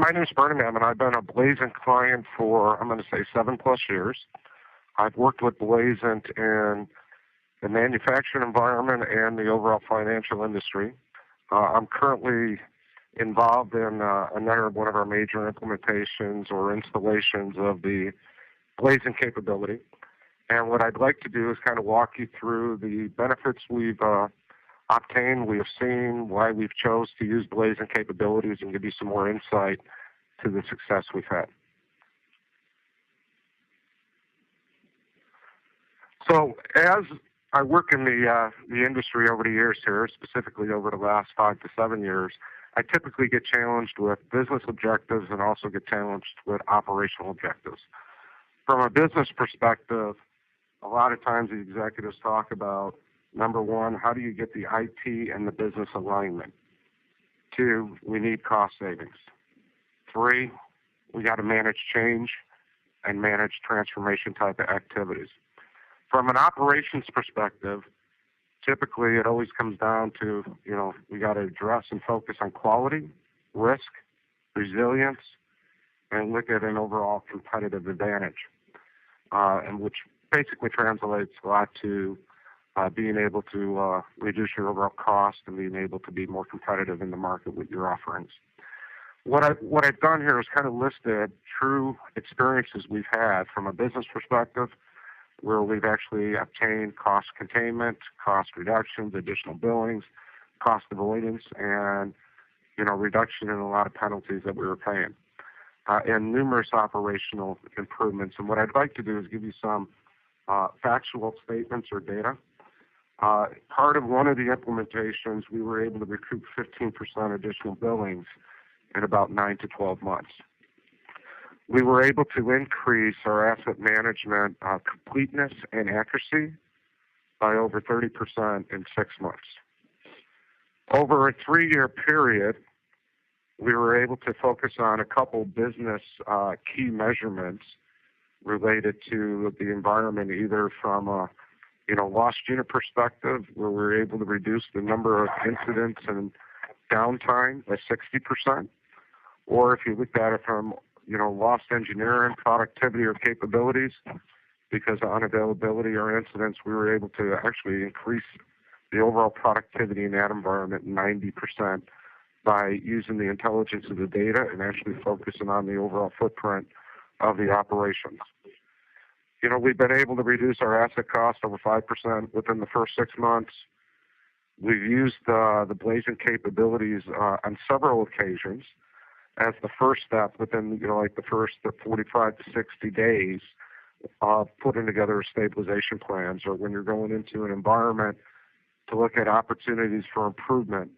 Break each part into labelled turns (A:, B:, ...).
A: My name is Mamon. I've been a Blazent client for, I'm going to say, 7+ years. I've worked with Blazent in the manufacturing environment and the overall financial industry. I'm currently involved in another one of our major implementations or installations of the Blazent capability. And what I'd like to do is kind of walk you through the benefits we've obtained, we have seen, why we've chose to use Blazent capabilities, and give you some more insight to the success we've had. So as I work in the industry over the years here, specifically over the last 5 to 7 years, I typically get challenged with business objectives and also get challenged with operational objectives. From a business perspective, a lot of times the executives talk about, number one, how do you get the IT and the business alignment? 2, we need cost savings. 3, we got to manage change and manage transformation type of activities. From an operations perspective, typically it always comes down to, we got to address and focus on quality, risk, resilience, and look at an overall competitive advantage, and which basically translates a lot to being able to reduce your overall cost and being able to be more competitive in the market with your offerings. What I've done here is kind of listed true experiences we've had from a business perspective, where we've actually obtained cost containment, cost reductions, additional billings, cost avoidance, and reduction in a lot of penalties that we were paying, and numerous operational improvements. And what I'd like to do is give you some factual statements or data. Part of one of the implementations, we were able to recoup 15% additional billings in about 9 to 12 months. We were able to increase our asset management completeness and accuracy by over 30% in 6 months. Over a 3-year period, we were able to focus on a couple business key measurements related to the environment, either from a lost unit perspective, where we were able to reduce the number of incidents and downtime by 60%, or if you looked at it from lost engineering, productivity, or capabilities, because of unavailability or incidents, we were able to actually increase the overall productivity in that environment 90% by using the intelligence of the data and actually focusing on the overall footprint of the operations. We've been able to reduce our asset cost over 5% within the first 6 months. We've used the Blazent capabilities on several occasions as the first step within, the first 45 to 60 days of putting together stabilization plans, or when you're going into an environment to look at opportunities for improvement.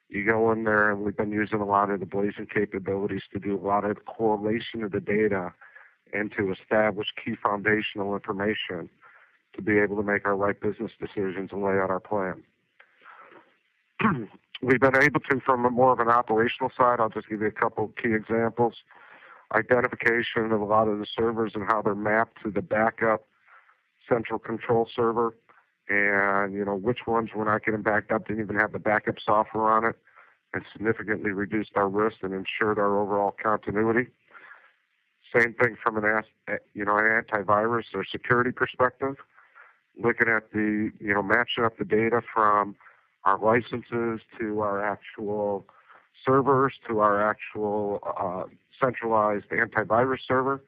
A: You go in there, and we've been using a lot of the Blazent capabilities to do a lot of correlation of the data and to establish key foundational information to be able to make our right business decisions and lay out our plan. We've been able to, from more of an operational side, I'll just give you a couple key examples. Identification of a lot of the servers and how they're mapped to the backup central control server, and which ones were not getting backed up, didn't even have the backup software on it, and significantly reduced our risk and ensured our overall continuity. Same thing from an antivirus or security perspective, looking at the matching up the data from our licenses to our actual servers to our actual centralized antivirus server,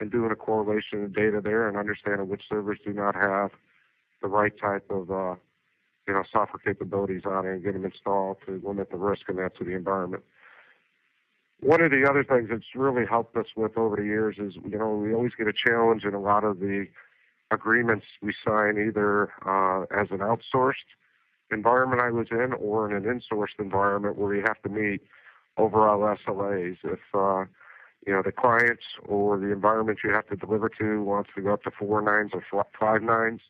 A: and doing a correlation of data there and understanding which servers do not have the right type of software capabilities on it, and get them installed to limit the risk of that to the environment. One of the other things that's really helped us with over the years is, we always get a challenge in a lot of the agreements we sign, either as an outsourced environment I was in or in an insourced environment where you have to meet overall SLAs. If the clients or the environment you have to deliver to wants to go up to 4 nines or 5 nines,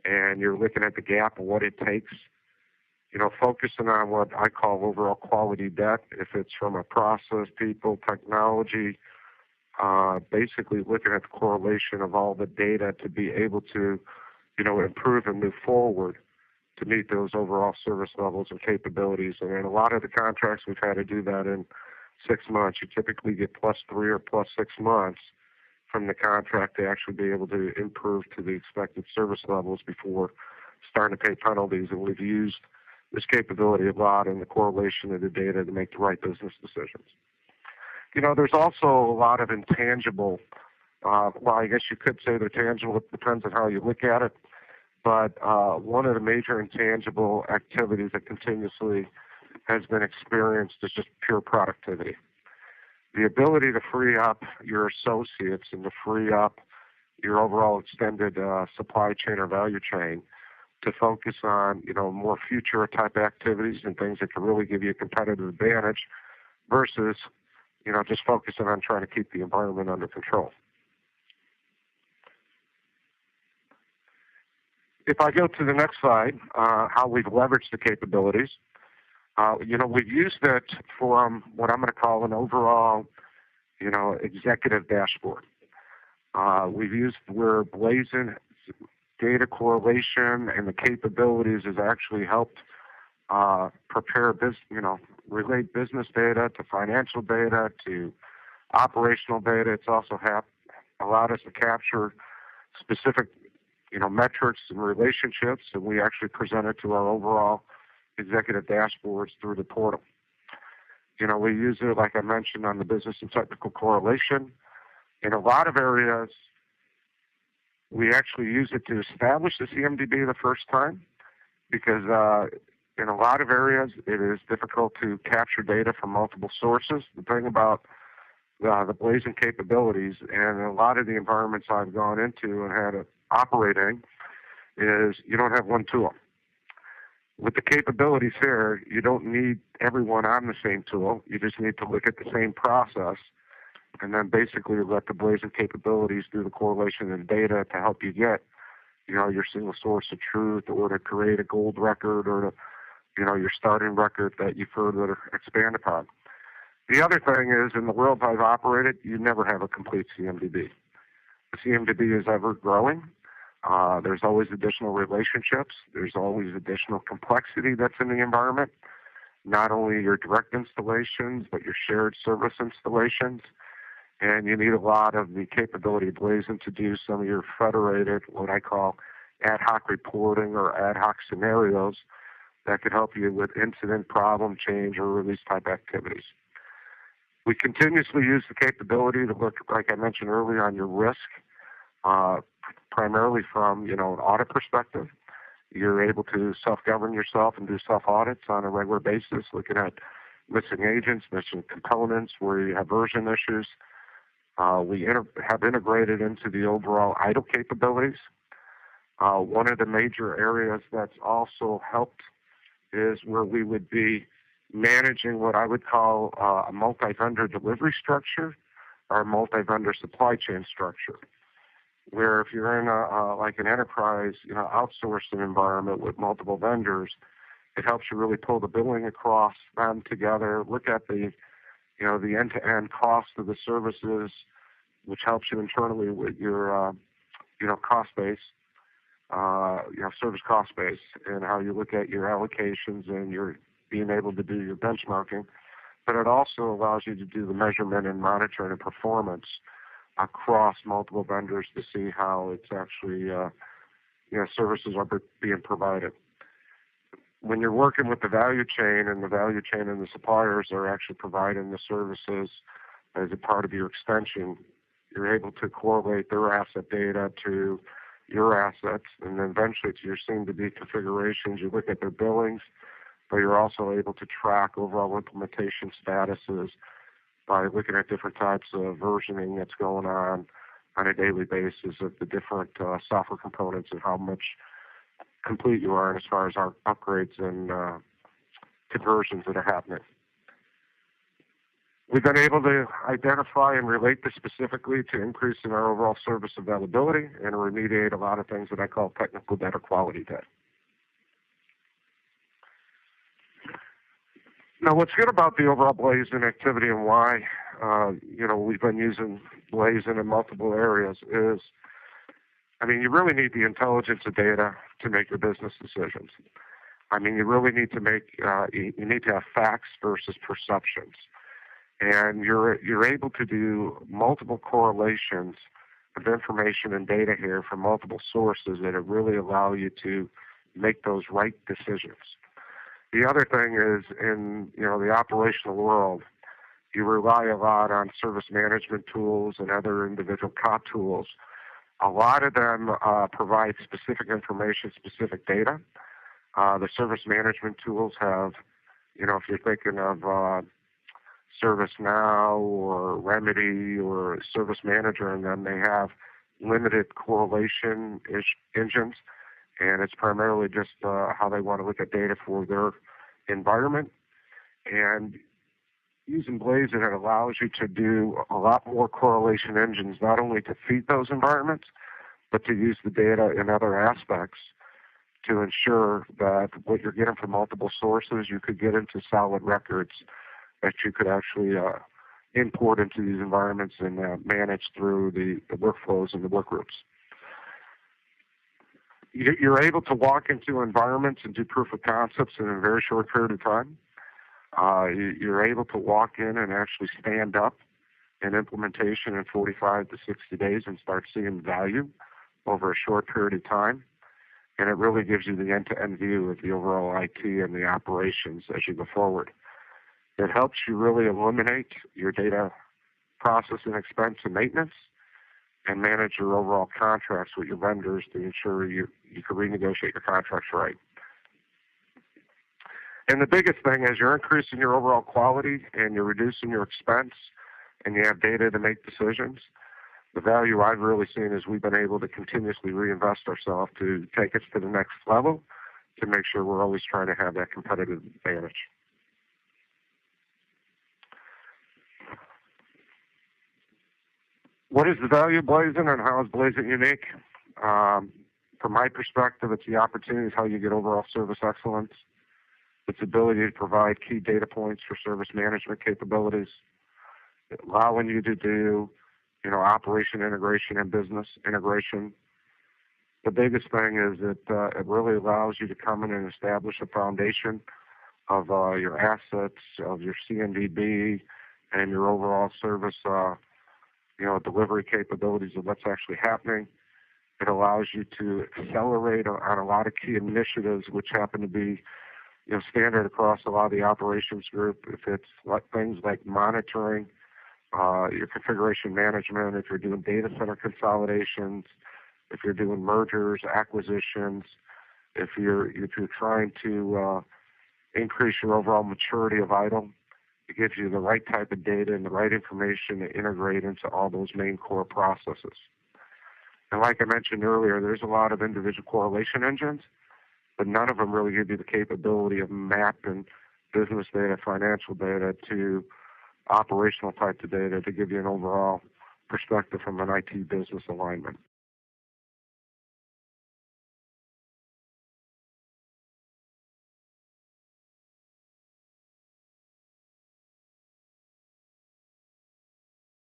A: and you're looking at the gap of what it takes, focusing on what I call overall quality debt, if it's from a process, people, technology, basically looking at the correlation of all the data to be able to, improve and move forward to meet those overall service levels and capabilities. And in a lot of the contracts we've had to do that in 6 months. You typically get +3 or +6 months from the contract to actually be able to improve to the expected service levels before starting to pay penalties. And we've used this capability a lot in the correlation of the data to make the right business decisions. There's also a lot of intangible, well, I guess you could say they're tangible. It depends on how you look at it. But one of the major intangible activities that continuously has been experienced is just pure productivity. The ability to free up your associates and to free up your overall extended supply chain or value chain to focus on, more future type activities and things that can really give you a competitive advantage versus, just focusing on trying to keep the environment under control. If I go to the next slide, how we've leveraged the capabilities, we've used it from what I'm going to call an overall, executive dashboard. We've used where Blazent data correlation and the capabilities has actually helped prepare relate business data to financial data to operational data. It's also allowed us to capture specific metrics and relationships, and we actually present it to our overall executive dashboards through the portal. We use it, like I mentioned, on the business and technical correlation. In a lot of areas, we actually use it to establish the CMDB the first time because in a lot of areas, it is difficult to capture data from multiple sources. The thing about the Blazent capabilities and a lot of the environments I've gone into and had to operate in is you don't have one tool. With the capabilities here, you don't need everyone on the same tool. You just need to look at the same process and then basically let the Blazent capabilities do the correlation and data to help you get, your single source of truth or to create a gold record or to, your starting record that you further expand upon. The other thing is, in the world I've operated, you never have a complete CMDB. The CMDB is ever growing. There's always additional relationships. There's always additional complexity that's in the environment, not only your direct installations, but your shared service installations. And you need a lot of the capability of Blazent to do some of your federated, what I call ad hoc reporting or ad hoc scenarios that could help you with incident, problem, change, or release type activities. We continuously use the capability to look, like I mentioned earlier, on your risk, primarily from an audit perspective. You're able to self-govern yourself and do self-audits on a regular basis, looking at missing agents, missing components, where you have version issues. We have integrated into the overall idle capabilities. One of the major areas that's also helped is where we would be managing what I would call a multi-vendor delivery structure or a multi-vendor supply chain structure, where if you're in like an enterprise, outsourcing environment with multiple vendors, it helps you really pull the billing across them together, look at the end-to-end cost of the services, which helps you internally with your, cost base, service cost base, and how you look at your allocations and your being able to do your benchmarking. But it also allows you to do the measurement and monitoring of performance across multiple vendors to see how it's actually, services are being provided. When you're working with the value chain and the suppliers are actually providing the services as a part of your extension, you're able to correlate their asset data to your assets, and then eventually to your soon-to-be configurations. You look at their billings, but you're also able to track overall implementation statuses by looking at different types of versioning that's going on a daily basis of the different software components and how much complete you are as far as our upgrades and conversions that are happening. We've been able to identify and relate this specifically to increasing our overall service availability and remediate a lot of things that I call technical debt or quality debt. Now, what's good about the overall Blazent activity and why we've been using Blazent in multiple areas is, you really need the intelligence of data to make your business decisions. You really need to you need to have facts versus perceptions. and you're able to do multiple correlations of information and data here from multiple sources that really allow you to make those right decisions. The other thing is, in the operational world, you rely a lot on service management tools and other individual COT tools. A lot of them provide specific information, specific data. The service management tools have, if you're thinking of ServiceNow or Remedy or Service Manager, and then they have limited correlation engines, and it's primarily just how they want to look at data for their environment. And using Blazent, it allows you to do a lot more correlation engines, not only to feed those environments, but to use the data in other aspects to ensure that what you're getting from multiple sources, you could get into solid records that you could actually import into these environments and manage through the workflows and the work groups. You're able to walk into environments and do proof of concepts in a very short period of time. You're able to walk in and actually stand up an implementation in 45 to 60 days and start seeing value over a short period of time. And it really gives you the end-to-end view of the overall IT and the operations as you go forward. It helps you really eliminate your data processing expense and maintenance and manage your overall contracts with your vendors to ensure you can renegotiate your contracts right. And the biggest thing is you're increasing your overall quality and you're reducing your expense and you have data to make decisions. The value I've really seen is we've been able to continuously reinvest ourselves to take us to the next level to make sure we're always trying to have that competitive advantage. What is the value of Blazent and how is Blazent unique? From my perspective, it's the opportunity of how you get overall service excellence. Its ability to provide key data points for service management capabilities, allowing you to do, operation integration and business integration. The biggest thing is that it really allows you to come in and establish a foundation of your assets, of your CMDB, and your overall service, delivery capabilities of what's actually happening. It allows you to accelerate on a lot of key initiatives, which happen to be standard across a lot of the operations group. If it's things like monitoring, your configuration management, if you're doing data center consolidations, if you're doing mergers, acquisitions, if you're trying to increase your overall maturity of idle, it gives you the right type of data and the right information to integrate into all those main core processes. And like I mentioned earlier, there's a lot of individual correlation engines, but none of them really give you the capability of mapping business data, financial data to operational type of data to give you an overall perspective from an IT business alignment.